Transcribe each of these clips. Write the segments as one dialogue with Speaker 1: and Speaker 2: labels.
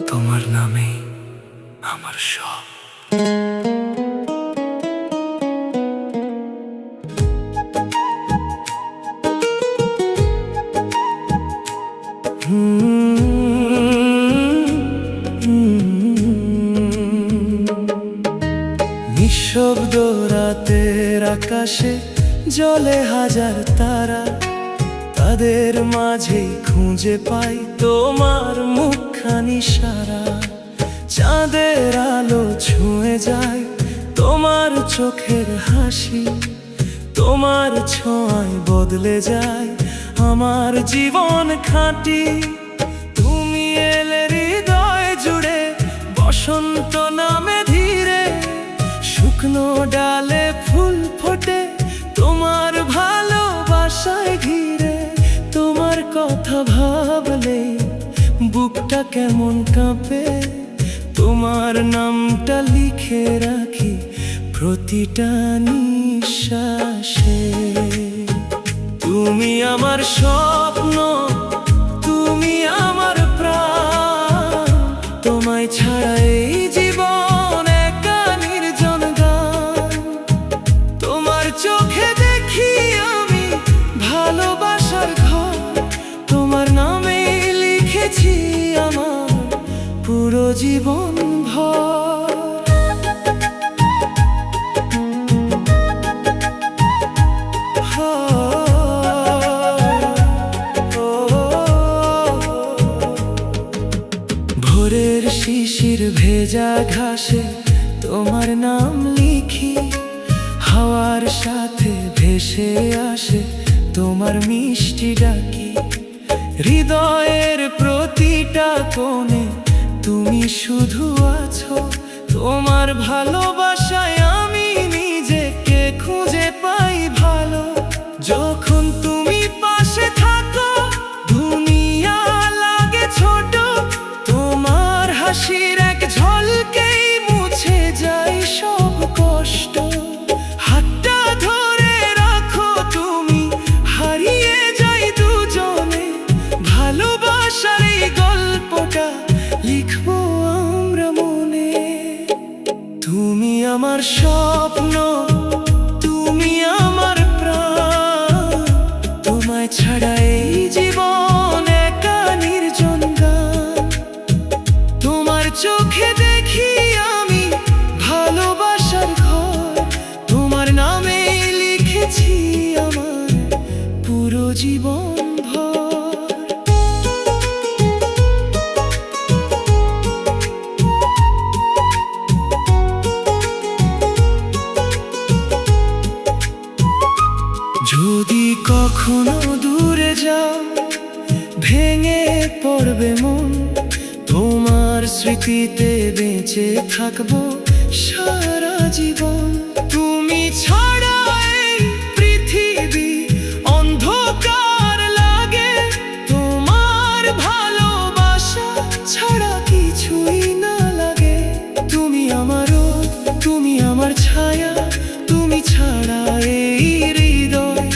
Speaker 1: তোমার নামে আমার সব। নিঃশব্দ রাতের আকাশে জ্বলে হাজার তারা, তাদের মাঝেই খুঁজে পাই তোমার মুখখানি সারা। চাঁদের আলো ছুঁয়ে যায় তোমার চোখের হাসি, তোমার ছোঁয়ায় বদলে যায় আমার জীবন খাঁটি। তুমি এলে হৃদয় জুড়ে বসন্ত নামে ধীরে, শুকনো ডালে ফুল ফোটে তোমার ভালোবাসায় ঘিরে। তোমার কথা ভাবলে বুকটা কেমন কাঁপে, তোমার নামটা লিখে রাখি প্রতিটা নিঃশ্বাসে। তুমি আমার স্বপ্ন, তুমি আমার প্রাণ, তোমায় ছাড়া এই জীবন একা নির্জন গান। তোমার চোখে দেখি আমি ভালোবাসার ঘর, তোমার নামে লিখেছি আমার পুরো জীবন ভর। ভোরের শিশির ভেজা ঘাসে তোমার নাম লিখি, হাওয়ার সাথে ভেসে আসে তোমার মিষ্টি ডাকি। হৃদয়ের প্রতিটা কোণে তুমি শুধু আছো, তোমার ভালোবাসায় আমি নিজেকে খুঁজে পাই ভালো। যখন তুমি পাশে থাকো দুনিয়া লাগে ছোট, তোমার হাসির এক ঝলকেই মুছে যায় সব কষ্ট। হাতটা ধরে রাখো তুমি, হারিয়ে যাই দুজনে, ভালোবাসার এই গল্পটা লিখবো আমরা মনে। তুমি আমার স্বপ্ন, তুমি আমার প্রাণ, তোমায় ছাড়া এই জীবন একা নির্জন গান। তোমার চোখে দেখি আমি ভালোবাসার ঘর, তোমার নামে লিখেছি আমার পুরো জীবন ভর। যদি কখনো দূরে যাও ভেঙে পড়বে মন, তোমার স্মৃতিতে বেঁচে থাকবো সারা জীবন। তুমি ছাড়া এই পৃথিবী অন্ধকার লাগে, তোমার ভালোবাসা ছাড়া কিছুই না লাগে। তুমি আমার রোদ, তুমি আমার ছায়া, তুমি ছাড়া এই হৃদয়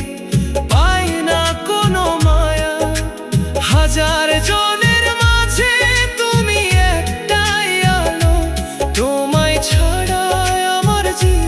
Speaker 1: পায় না কোনো মায়া। হাজার জনের মাঝে তুমি একটাই আলো, তোমায় ছাড়া আমার জীবন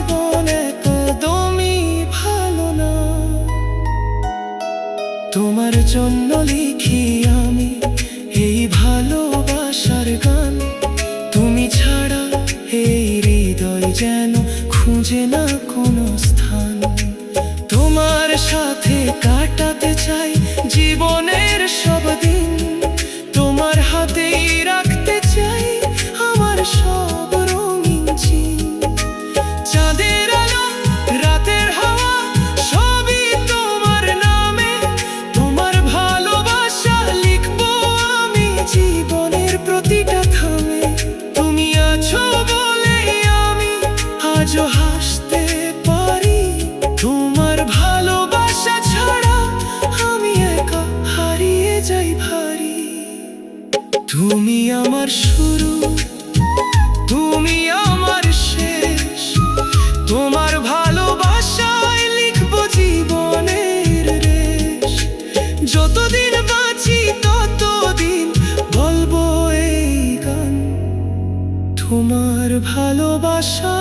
Speaker 1: তোমার ভালোবাসা,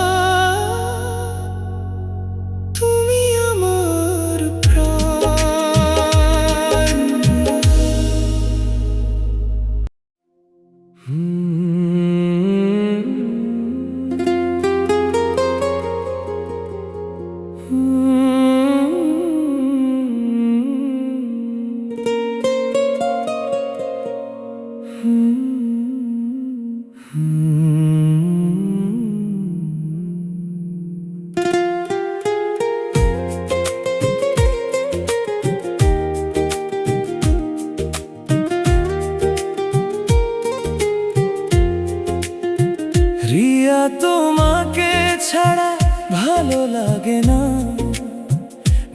Speaker 1: তুমি আমার প্রাণ। রিয়া, তোমাকে ছাড়া ভালো লাগে না।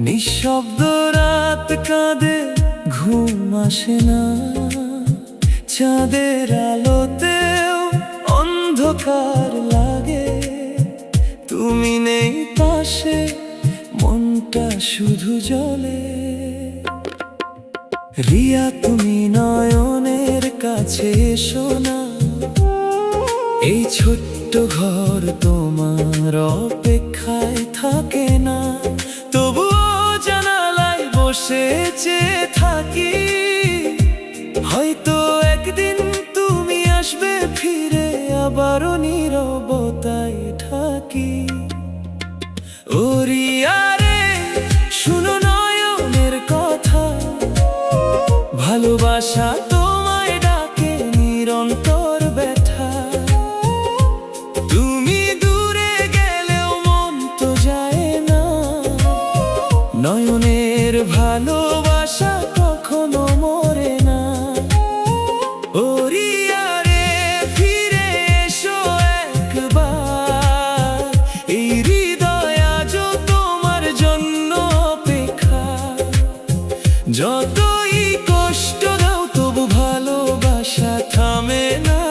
Speaker 1: নিঃশব্দ রাত কাঁদে, ঘুম আসে না। চাঁদের আলোতেও অন্ধকার লাগে। তুমি নেই পাশে, মনটা শুধু জ্বলে। রিয়া, তুমি নয়নের কাছে এসো না। এই ছোট্ট ঘর তোমার অপেক্ষায় থাকে না। তবুও জানালায় বসে চেয়ে থাকি, হয়তো একদিন তুমি আসবে ফিরে, আবারও নীরবতায় থাকি। ও রিয়া রে, শুনো নয়নের কথা। ভালোবাসা তোমায় ডাকে, নিরন্তর ব্যথা। তুমি দূরে গেলেও মন তো যায় না। নয়নের ভালোবাসা কখনো মরে না। ও রিয়া রে, ফিরে এসো একবার। এই হৃদয় আজও তোমার জন্য অপেক্ষা। যতই কষ্ট দাও তবু ভালোবাসা থামে না।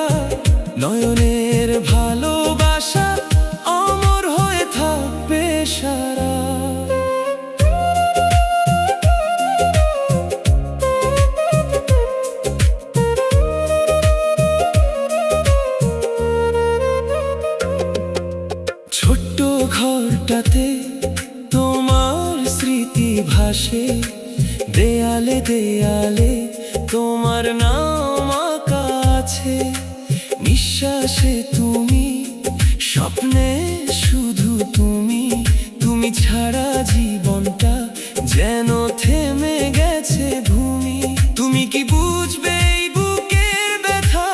Speaker 1: নয়নের ভালোবাসা অমর হয়ে থাকবে সারা। ছোট্ট ঘরটাতে তোমার স্মৃতি ভাসে। দেয়ালে দেয়ালে তোমার নাম আঁকা আছে। নিঃশ্বাসে তুমি, স্বপ্নে শুধু তুমি। তুমি ছাড়া জীবনটা যেন থেমে গেছে ভূমি। তুমি কি বুঝবে এই বুকের ব্যথা?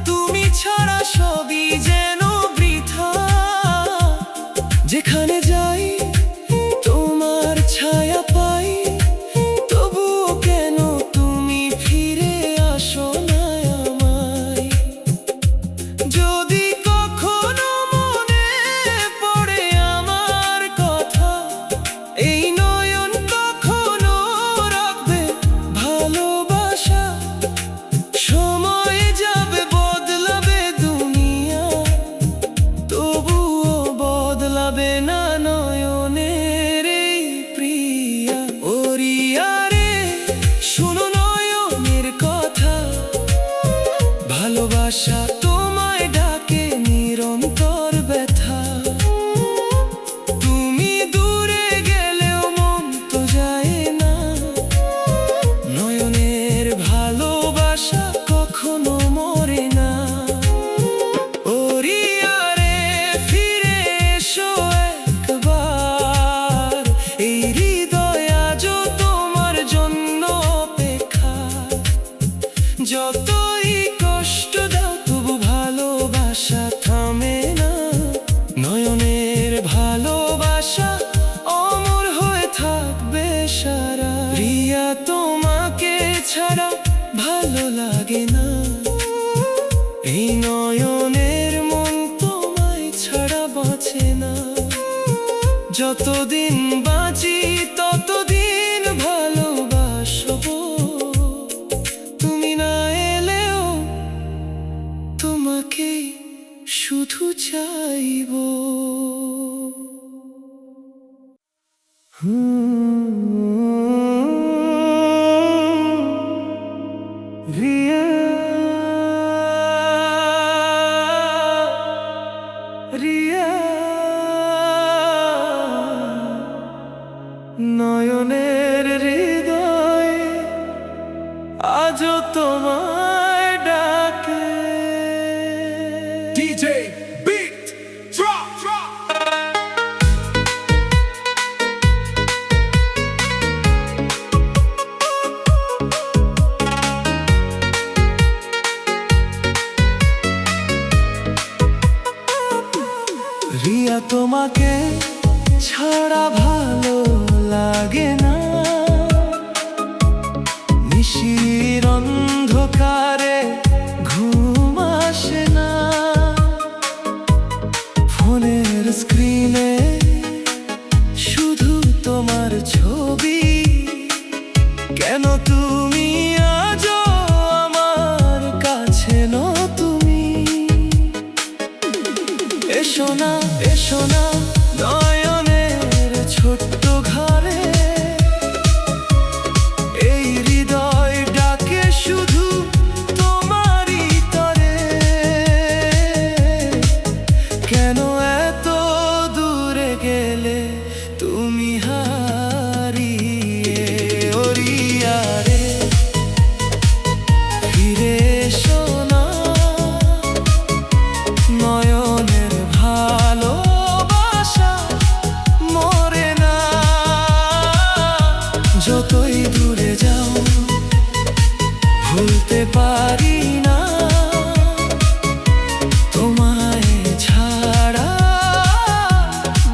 Speaker 1: তুমি ছাড়া সবই যেন বৃথা। যেখানে যাই তোমার ছায়া পাই, তবুও কেন তুমি ফিরে আসো না আমায়? যদি কখনো মনে পড়ে আমার কথা, এই নয়ন কখনো রাখবে ভালোবাসা। সময় যাবে, বদলাবে দুনিয়া, তবুও বদলাবে না নয়নের এই প্রিয়া। ও রিয়া রে, শুনো নয়নের কথা। ভালোবাসা তোমায় ডাকে, নিরন্তর ব্যথা। তুমি দূরে গেলেও মন তো যায় না। নয়নের ভালোবাসা কখনো মরে না। ও রিয়া রে, ফিরে এসো একবার। এই হৃদয় আজও তোমার জন্য অপেক্ষা। যতই কষ্ট দাও তবু ভালোবাসা থামে না। নয়নের ভালোবাসা অমর হয়ে থাকবে সারা। রিয়া, তোমাকে ছাড়া ভালো লাগে না। এই নয়নের মন তোমায় ছাড়া বাঁচে না। যতদিন বাঁচি ততদিন ভালোবাসবো। তুমি না এলেও তোমাকে শুধু চাইবো। Riya, DJ beat drop drop Riya তোমাকে ছাড়া ভালো লাগে না নিশির অন্ধকারে ঘুম আসে না ফোনের স্ক্রিনে শুধু তোমার ছবি কেন তুমি আজও আমার কাছে নো তুমি এসো না নয়নের ছোট্ট ঘরে এই হৃদয় ডাকে শুধু তোমারই তরে কেন এত দূরে গেলে তুমি হারিয়ে ও রিয়া রে ফিরে এসো না নয়নের ভালোবাসা মরে না যতই দূরে যাও ভুলতে পারি না তোমায় ছাড়া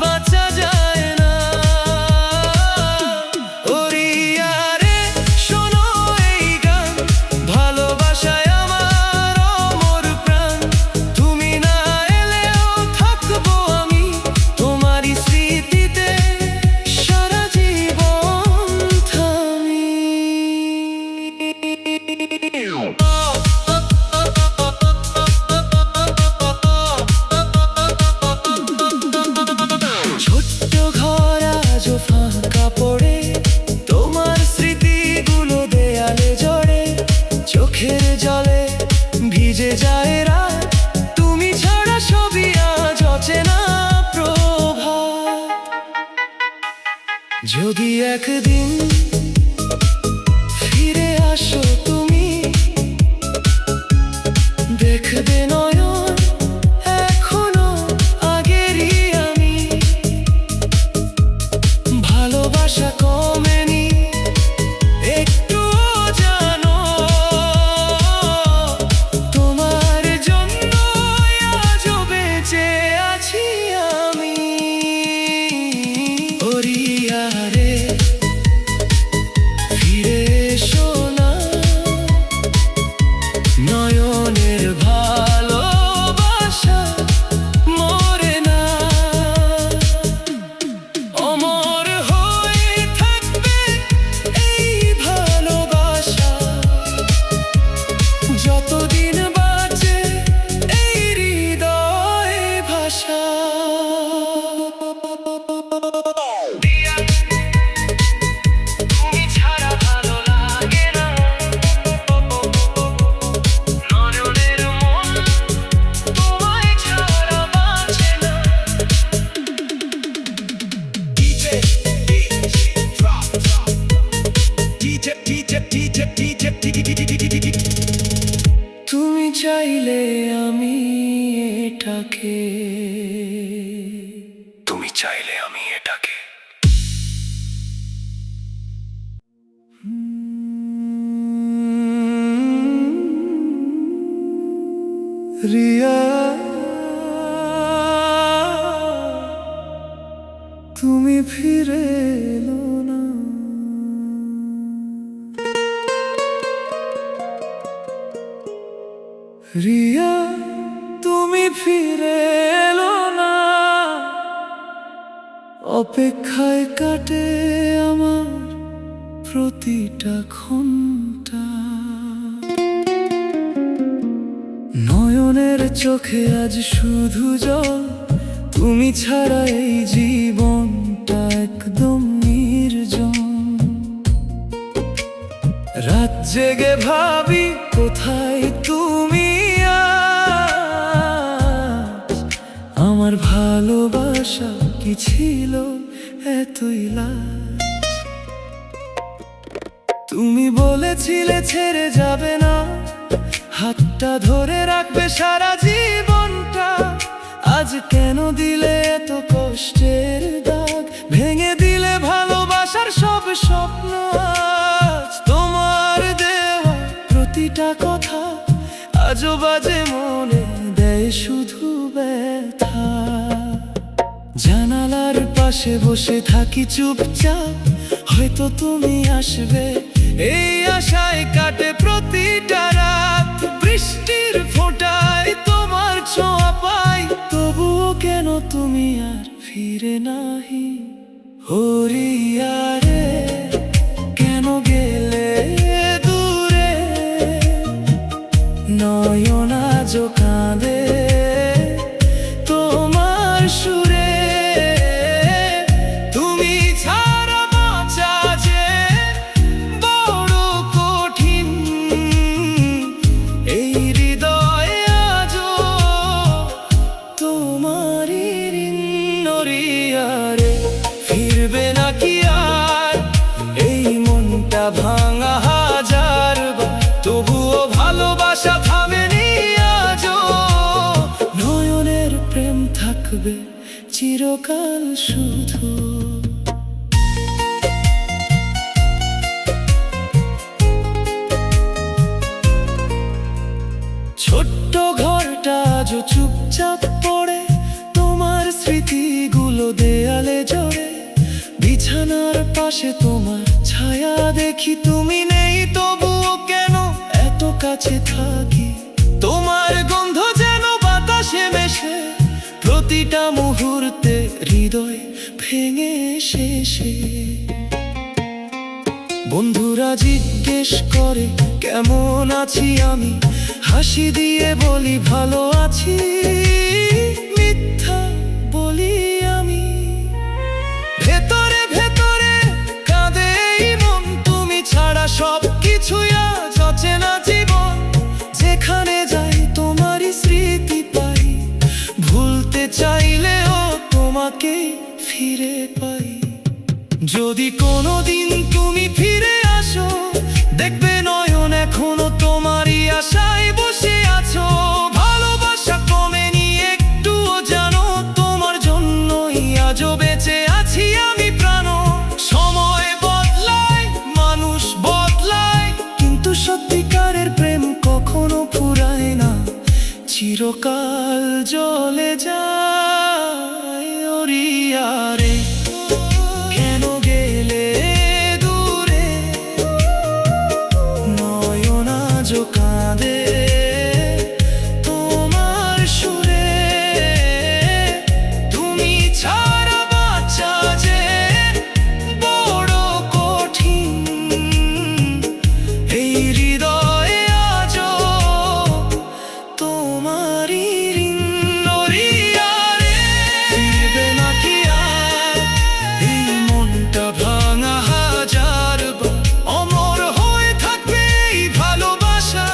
Speaker 1: বাঁচা যায় না ও রিয়া রে শোনো এই গান ভালোবাসায় আমার অমর প্রাণ তুমি না এলেও থাকবো আমি তোমারই স্মৃতিতে সারা জীবন থামি ছোট্ট ঘর আজও ফাঁকা পড়ে তোমার স্মৃতিগুলো দেয়ালে জড়ে চোখের জলে ভিজে যায় রাত তুমি ছাড়া সবই আজ অচেনা প্রভাত যদি একদিন ফিরে আসো তুমি দেখবে নয়ন এখনো আগেরই আমি ভালোবাসা কমেনি একটুও জানো তোমার জন্য আজও বেঁচে আছি আমি ও রিয়া রে ফিরে এসো না নয়নের ভালোবাসা মরে না অমর হয়ে থাকবে এই ভালোবাসা যতদিন বাঁচে এই হৃদয় ভাষা তুমি ছাড়া ভালো লাগে না নয়নের মন তোমায় ছাড়া বাঁচে না DJ drop drop DJ তুমি চাইলে আমি এটাকে রিয়া তুমি ফিরে এলো না রিয়া তুমি ফিরে এলো না অপেক্ষায় কাটে আমার প্রতিটা ঘন্টা নয়নের চোখে আজ শুধু জল তুমি ছাড়া এই জীবনটা একদম নির্জন রাত জেগে ভাবি কোথায় তুমি আজ আমার ভালোবাসা কি ছিল এতই লাজ তুমি বলেছিলে ছেড়ে যাবে না হাতটা ধরে রাখবে সারা জীবনটা কেন দিলে এত কষ্টের দাগ, ভেঙে দিলে ভালোবাসার সব স্বপ্ন। আজ তোমার দেওয়া প্রতিটা কথা আজও বাজে মনে দেয় শুধু ব্যথা। জানালার পাশে বসে থাকি চুপচাপ, হয়তো তুমি আসবে এই আশায় কাটে প্রতিটা রাত। বৃষ্টির ফোঁটায় তোমার ছোঁয়া পাই, তবুও কেন তুমি আর ফিরে নাহি। হরিয়া রে কেন গেলে দূরে, নয়ন আজও কাঁদে তোমার সুরে। তুমি ছাড়া বাঁচা যে বড় কঠিন, এই হৃদয়ে আজও তোমারই ঋণ। হরিয়া রে ফিরবে নাকি আর এই মনটা ভাঙা হাজার বার, তবুও ভালোবাসা থামেনি আজও। নয়নের প্রেম থাকবে চিরকাল শুধু। ছোট্ট ঘরটা আজও চুপচাপ পড়ে, তোমার স্মৃতিগুলো দেয়ালে জড়ে। বিছানার পাশে তোমার ছায়া দেখি, তুমি নেই তবুও কেন এত কাছে থাকি। তোমার গন্ধ যেন বাতাসে মেশে, প্রতিটা মুহূর্তে হৃদয় ভেঙে শেষে। বন্ধুরা জিজ্ঞেস করে কেমন আছি আমি, হাসি দিয়ে বলি ভালো আছি। মিথ্যা বলি আমি, ভেতরে ভেতরে কাঁদে এই মন। তুমি ছাড়া সব কিছুই আজ অচেনা জীবন। যেখানে যাই তোমারই স্মৃতি পাই, ভুলতে চাইলেও তোমাকে ফিরে পাই। যদি কোনোদিন তুমি ফিরে আসো, দেখবে নয়ন এখনো তোমারই আশায় বসে আছো। ভালোবাসা কমেনি একটুও জানো, তোমার জন্যই আজও বেঁচে আছি আমি প্রাণ। সময় বদলায়, মানুষ বদলায়, কিন্তু সত্যিকারের প্রেম কখনো ফুরায় না, চিরকাল জ্বলে যায়। হরিয়া রে কেন গেলে দূরে, নয়ন আজও কাঁদে তোমার সুরে। তুমি ছাড়া বাঁচা যে বড় কঠিন, এই হৃদয়ে আজও তোমারই ঋণ। হরিয়া রে ফিরবে নাকি আর এই মনটা ভাঙা হাজার বার, অমর হয়ে থাকবে এই ভালোবাসা।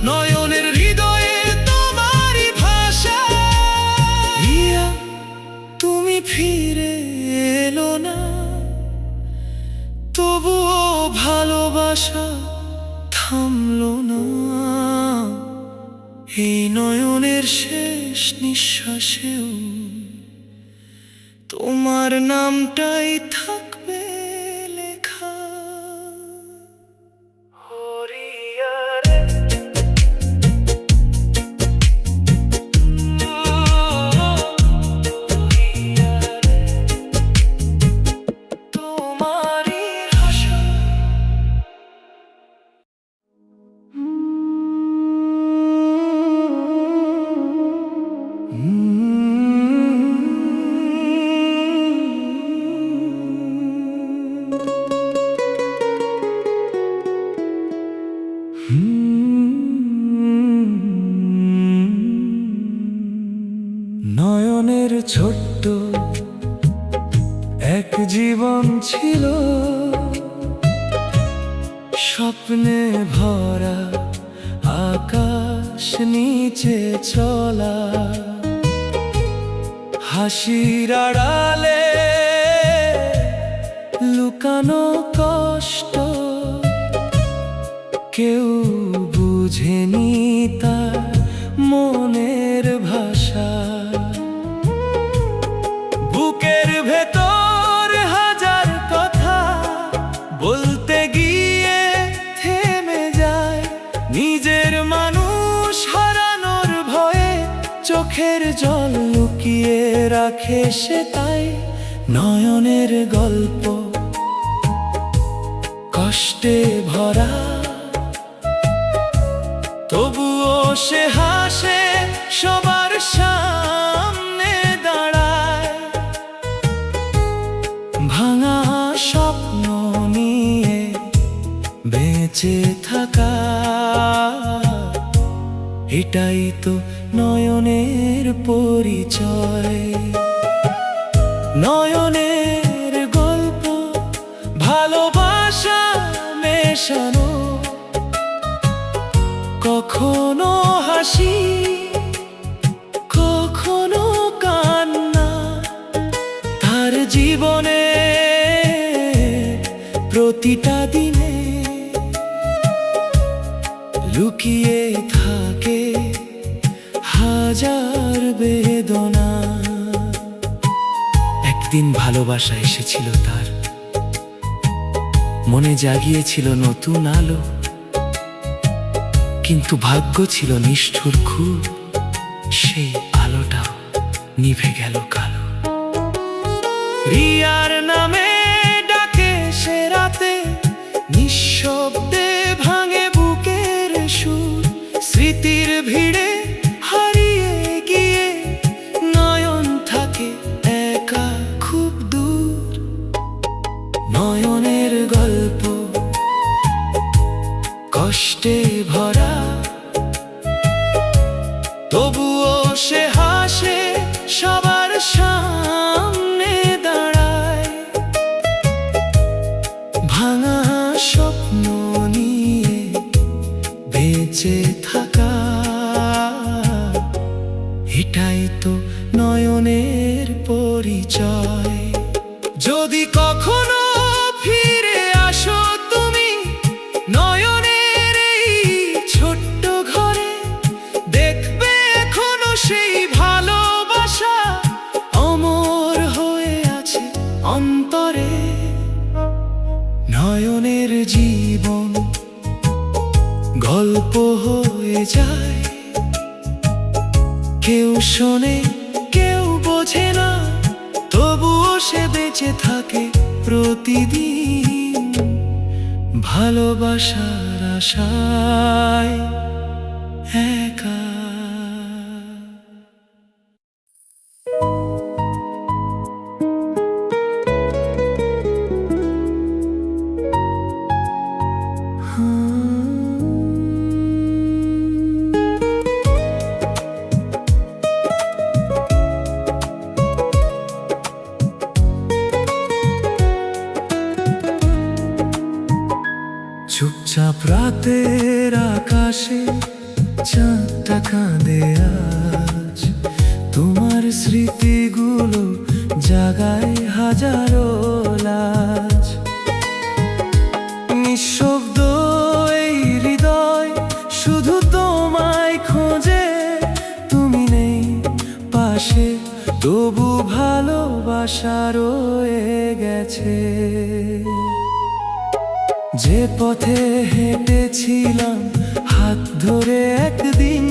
Speaker 1: নয়নের হৃদয়ে তোমারই ভাষা। রিয়া তুমি ফিরে এলো না, তবুও ভালোবাসা থামলো না। এই নয়নের শেষ নিঃশ্বাসেও তোমার নামটাই থাকবে লেখা। হরিয়া রে হরিয়া রে তোমারই ভাষা। নয়নের ছোট্ট এক জীবন ছিল, স্বপ্নে ভরা আকাশ নিচে চলা। হাসির আড়ালে লুকানো কষ্ট, কেউ বুঝেনি তার মনের ভাষা। চোখের জল লুকিয়ে রাখে সে, তাই নয়নের গল্প কষ্টে ভরা। তবুও সে হাসে, সবার সামনে দাঁড়ায়। ভাঙা স্বপ্ন নিয়ে বেঁচে থাকা, এটাই তো নয়নের পরিচয়। নয়নের গল্প ভালোবাসা মেশানো, কখনো হাসি কখনো কান্না। তার জীবনে প্রতিটা দিনে লুকিয়ে থাকে হাজার বেদনা। একদিন ভালোবাসা এসেছিল তার মনে, জাগিয়েছিল নতুন আলো, কিন্তু ভাগ্য ছিল নিষ্ঠুর খুব, সেই আলোটাও নিভে গেল কালো। রিয়ার নামে ডাকে সে রাতে, নিঃশব্দে ভাঙে বুকের সুর। স্মৃতির ভিড়ে হারিয়ে গিয়ে নয়ন থাকে একা খুব দূর। নয়নের গল্প কষ্টে ভরা, তবুও সে হাসে, সবার সামনে দাঁড়ায়। ভাঙা স্বপ্ন নিয়ে বেঁচে থাকা, এটাই তো নয়নের পরিচয়। যদি কখনো ফিরে আসো তুমি নয়নের এই ছোট্ট ঘরে, দেখবে এখনো সেই ভালোবাসা অমর হয়ে আছে অন্তরে। নয়নের জীবন গল্প হয়ে যায়, কেউ শোনে কেউ বোঝে না, তবুও সে বেঁচে থাকে প্রতিদিন ভালোবাসার আশায় একা। চুপচাপ রাতের আকাশে চাঁদটা কাঁদে আজ, তোমার স্মৃতিগুলো জাগায় হাজারো লাজ। নিঃশব্দ এই হৃদয় শুধু তোমায় খোঁজে, তুমি নেই পাশে তবু ভালোবাসা রয়ে গেছে। যে পথে হেঁটেছিলাম হাত ধরে একদিন,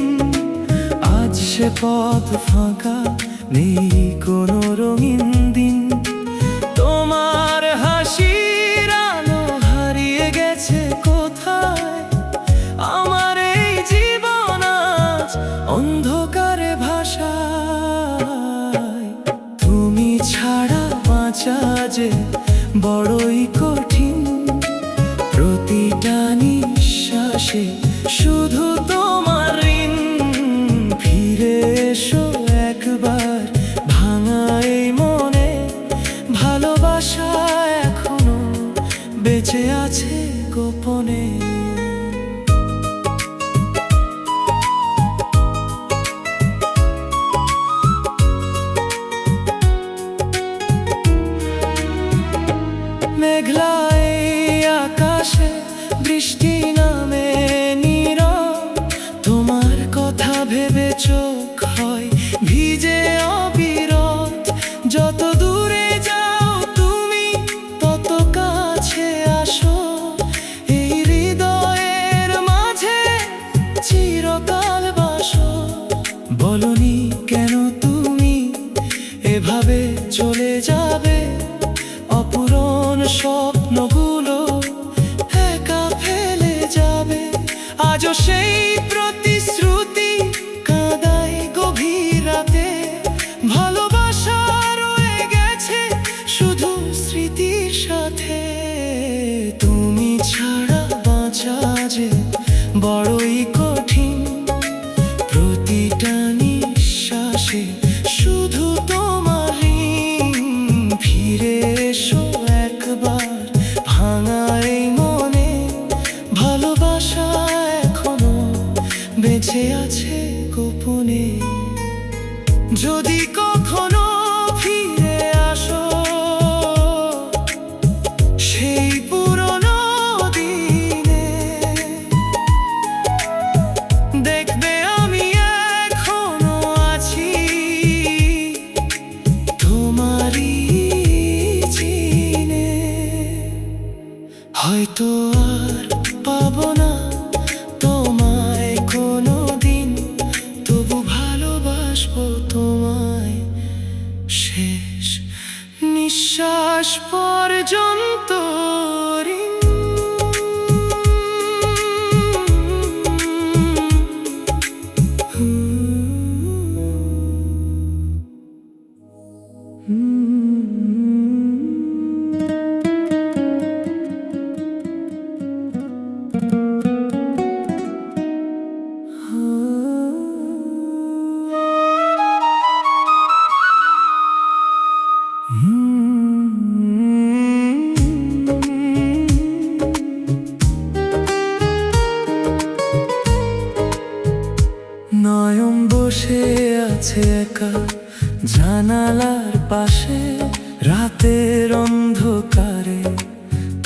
Speaker 1: আজ সে পথ ফাঁকা, নেই কোনো রঙিন দিন। তোমার হাসির আলো হারিয়ে গেছে কোথায়, আমার এই জীবন আজ অন্ধকারে ভাসায়। তুমি ছাড়া বাঁচা যে বড়ই কঠিন, প্রতিটা নিঃশ্বাসে শুধু তোমার ঋণ। ফিরে এসো একবার ভাঙা এই মনে, ভালোবাসা এখনো বেঁচে আছে গোপনে। মেঘলা কেন তুমি এভাবে চলে যাবে? অপূরণ স্বপ্নগুলো একা ফেলে যাবে। আজও সেই প্রতিশ্রুতি কাঁদায় গভীর রাতে। ভালোবাসা রয়ে গেছে শুধু স্মৃতির সাথে। তুমি ছাড়া বাঁচা যে বড়ই কঠিন। প্রতিটা নিঃশ্বাসে শুধু তোমার ঋণ। ফিরে এসো একবার ভাঙা এই মনে। ভালোবাসা এখনো বেঁচে আছে গোপনে। যদি কখনো ফিরে আসো সেই পুরনো দিনে, দেখবে আমি এখনো আছি তোমারই চিনে। হয়তো আর পাবো না তোমায় কোনো দিন, তবু ভালোবাসবো তোমায় শেষ নিঃশ্বাস পর্যন্ত। নয়ন বসে আছে একা জানালার পাশে। রাতের অন্ধকারে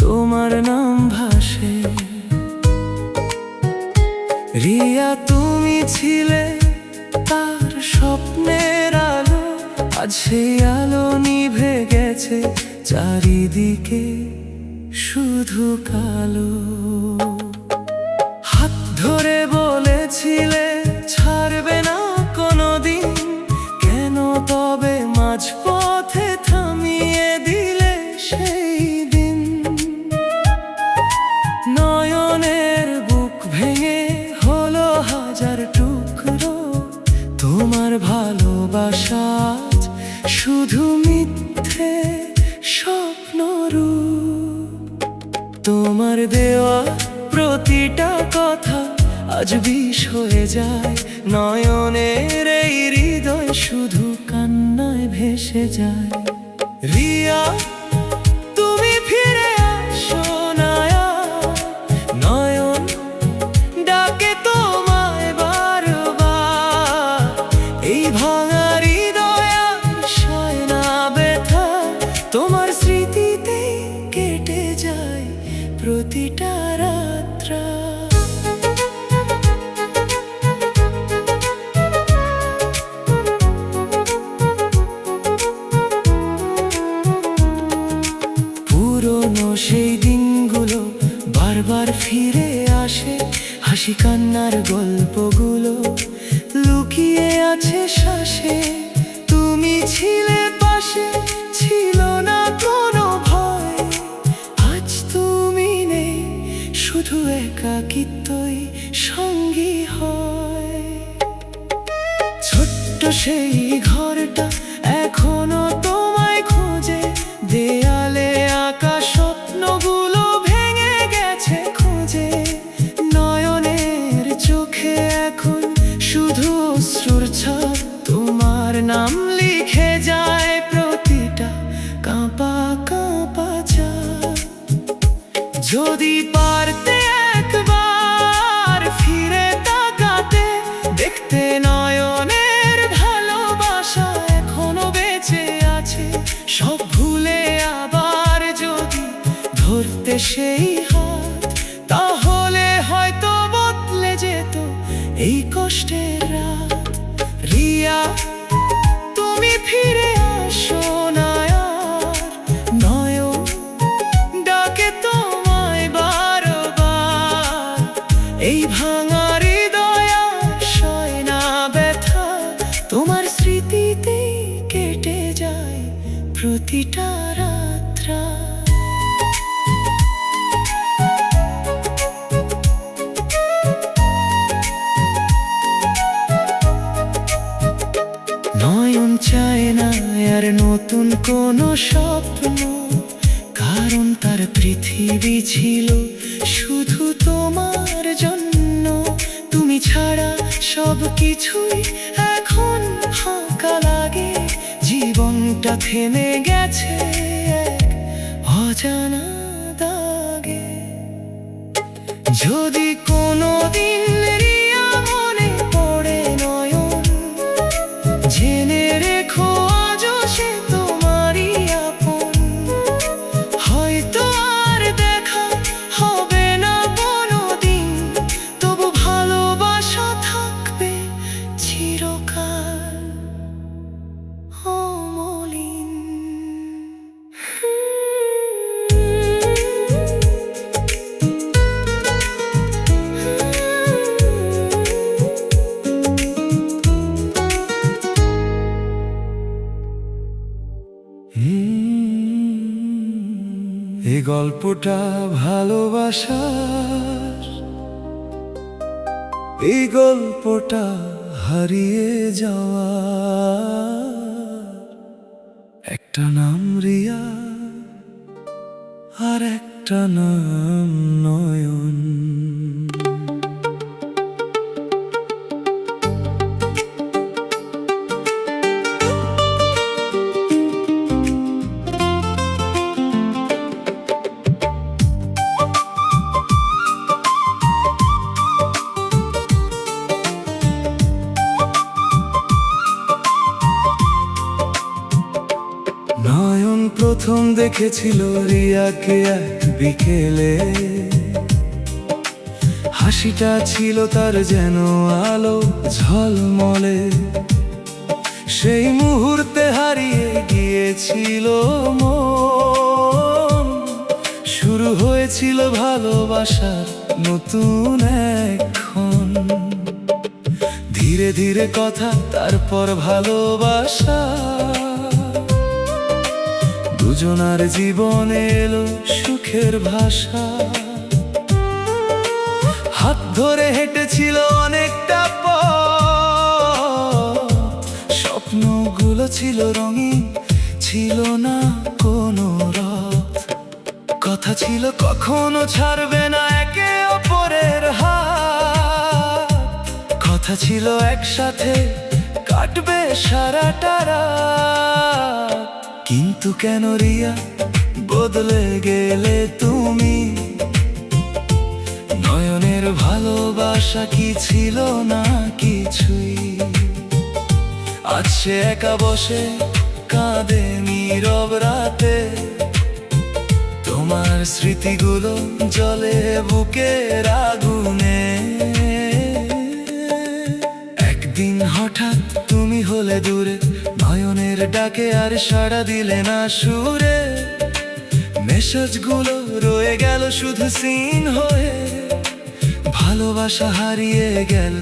Speaker 1: তোমার নাম ভাসে। রিয়া তুমি ছিলে তার স্বপ্নের আলো। আজ সেই আলো নিভে গেছে, চারিদিকে শুধু কালো। হাত ধরে বলেছিলে ছাড়বে না কোনোদিন, কেন তবে মাঝপথে থামিয়ে দিলে সেই দিন? নয়নের বুক ভেঙে হলো হাজার টুকরো। তোমার ভালোবাসা আজ শুধু মিথ্যে স্বপ্নরূপ। তোমার দেওয়া প্রতিটা কথা আজ বিষ হয়ে যায়। নয়নের এই হৃদয় শুধু কান্নায় ভেসে যায়। রিয়া তুমি ফিরে আসো না আর। নয়ন ডাকে তোমায় বারবার। এই ভাঙা হৃদয় আর সয় না ব্যথা। তোমার স্মৃতিতেই কেটে যায় প্রতিটা রাত্রা। পুরনো সেই দিনগুলো বারবার ফিরে আসে। হাসি কান্নার গল্পগুলো লুকিয়ে আছে শ্বাসে। তুমি ছিলে পাশে, ছিল না কোনো ভয়। আজ তুমি নেই, শুধু একাকিত্বই সঙ্গী হয়। ছোট্ট সেই ঘরটা এখনো তোমায় খোঁজে। দেয়ালে আঁকা স্বপ্নগুলো ভেঙে গেছে খোঁজে। নয়নের চোখে এখন শুধু অশ্রুর ছাপ। তোমার নাম লিখে যায় প্রতিটা কাঁপা কাঁপা চাপ। যদি পারতে একবার ফিরে তাকাতে, দেখতে নয়নের ভালোবাসা এখনো বেঁচে আছে। সব ভুলে আবার যদি ধরতে সেই হাত, তাহলে হয়তো বদলে যেত এই কষ্টের রাত। রিয়া তুমি ফিরে আসো না আর। নয়ন ডাকে তোমায় বারবার। এই ভাঙা হৃদয় আর সয় না ব্যথা। তোমার প্রতিটা রাত্রা। নয়ন চায় না আর নতুন কোনো স্বপ্ন, কারণ তার পৃথিবী ছিল শুধু তোমার জন্য। তুমি ছাড়া সব কিছুই এখন ফাঁকা লাগে, জীবনটা থেমে গেছে এক অজানা দাগে। যদি কোনোদিন রিয়া মনে পড়ে নয়ন, জেনে রেখো আজও সে তোমারই আপন। হয়তো আর দেখা হবে না কোনোদিন, তবু ভালোবাসা থাকবে চিরকাল অমলিন। এই গল্পটা ভালোবাসার, এই গল্পটা হারিয়ে যাওয়া। একটা নাম রিয়া আর একটা নাম নয়ন। নয়ন প্রথম দেখেছিল রিয়াকে এক বিকেলে, হাসিটা ছিল তার যেন আলো ঝলমলে। সেই মুহূর্তে হারিয়ে গিয়েছিল মন, শুরু হয়েছিল ভালোবাসার নতুন এখন। ধীরে ধীরে কথা, তারপর ভালোবাসা, দুজনার জীবনে এলো সুখের ভাষা। হাত ধরে হেঁটেছিল অনেকটা পথ, স্বপ্নগুলো ছিল রঙিন, ছিল না কোনো রথ। কথা ছিল কখনো ছাড়বে না একে অপরের হাত, কথা ছিল একসাথে কাটবে সারাটা রাত। কিন্তু কেন রিয়া বদলে গেলে তুমি? নয়নের ভালোবাসা কি ছিল না কিছুই? আজ সে একা বসে কাঁদে নীরব রাতে, তোমার স্মৃতিগুলো জ্বলে বুকের আগুনে। একদিন হঠাৎ তুমি হলে দূরে, নয়নের ডাকে আর সাড়া দিলে না সুরে। মেসেজগুলো রয়ে গেল শুধু সিন হয়ে, ভালোবাসা হারিয়ে গেল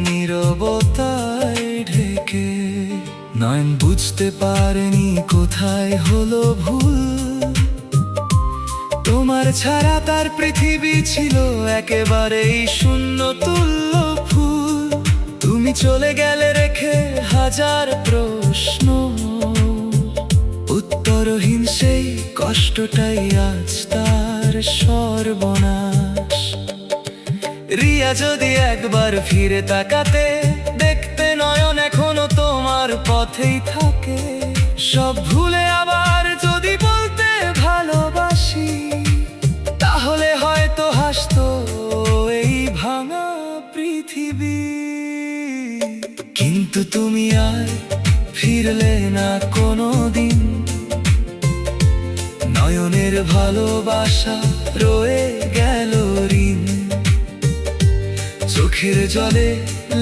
Speaker 1: নীরবতায় ঢেকে। নয়ন বুঝতে পারেনি কোথায় হলো ভুল, তোমার ছাড়া তার পৃথিবী ছিল একেবারেই শূন্য তুল্য ফুল। তুমি চলে গেলে রেখে হাজার প্রশ্ন, উত্তরহীন সেই কষ্টটাই আজ তার সর্বনাশ। রিয়া যদি একবার ফিরে তাকাতে, দেখতে নয়ন এখনো তোমার পথেই থাকে। সব ভুলে আবার যদি বলতে ভালোবাসি, তাহলে হয়তো হাসতো এই ভাঙা পৃথিবী। কিন্তু তুমি আর ফিরলে না কোনো দিন, নয়নের ভালোবাসা রয়ে গেল ঋণ। চোখের জলে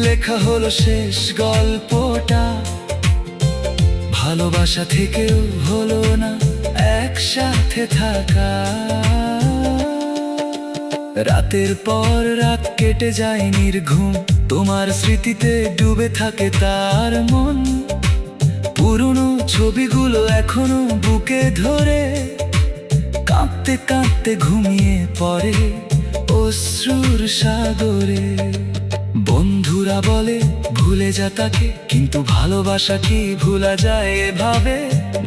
Speaker 1: লেখা হলো শেষ গল্পটা, ভালোবাসা থেকেও হলো না একসাথে থাকা। রাতের পর রাত কেটে যায় নির্ঘুম, তোমার স্মৃতিতে ডুবে থাকে তার মন। পুরনো ছবিগুলো এখনো বুকে ধরে কাঁদতে কাঁদতে ঘুমিয়ে পড়ে অশ্রুর সাগরে। বন্ধুরা বলে ভুলে যা তাকে, কিন্তু ভালোবাসা কি ভোলা যায় এভাবে?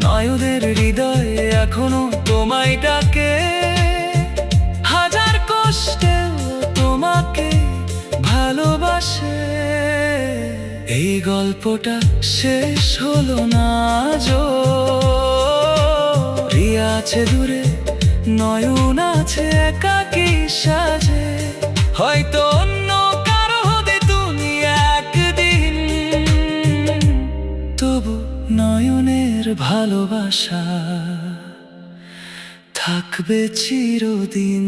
Speaker 1: নয়নের হৃদয়ে এখনো তোমায় ডাকে, হাজার কষ্টে তোমাকে ভালোবাসে। এই গল্পটা শেষ হলো না আজও, রিয়া আছে দূরে, নয়ন আছে একাকী সাজে। হয়তো অন্য কারো হতে তুমি একদিন, তবু নয়নের ভালোবাসা থাকবে চিরদিন।